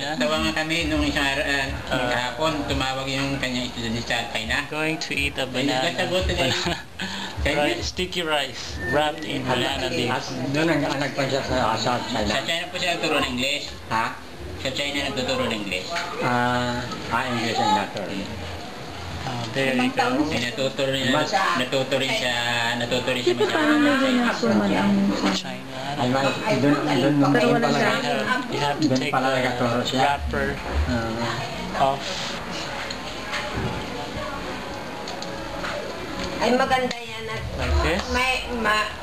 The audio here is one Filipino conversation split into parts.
China? Tawa nga kami nung isang kahapon, tumawag yung kanyang estudyante sa China. Going to eat a banana. Sticky rice wrapped in banana leaves. Doon ang nagpunta sa China. Sa China po siya nagturo ng English. Ha? Sa China nagtuturo ng English. English and natural. There you go. Natuto rin siya masyadong China. Doon pala You have to take the wrapper off. Ay maganda yan at Like this.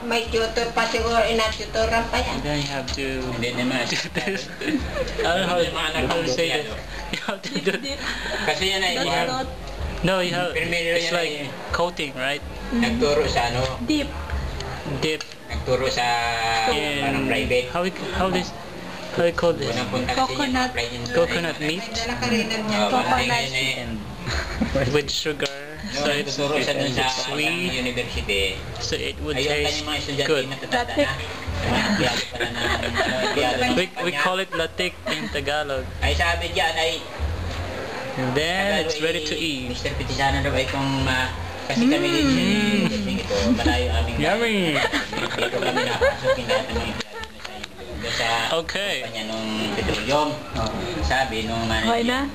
may tutor pa siguro, inatutoran pa yan. And then you have to Hindi naman. do this. I don't know how to say this. You have to do it. Kasi yan ay No, you have. Primero It's yan like coating, right? nagturo sa ano, Dip. nagturo sa parang private. How you call this? Unang punta kasi niya, apply niya sa- Coconut meat May dala ka rin ng Coconut. with sugar, so it's Nagtuturo siya dun sa sweet, university. so it would Ayun taste kanyang mga estudyante good. matatanda na. Biyado pala na. We call it latik in Tagalog. Ay sabi diyan ay And then it's ready to eat. Mr. Pitisana daw ay kung kasi kami din siya ito, malayo aming Yummy! dito kami napasok lahat ng mga empleyado na sa Okay. kumpanya nung petroleum. Sabi nung manager,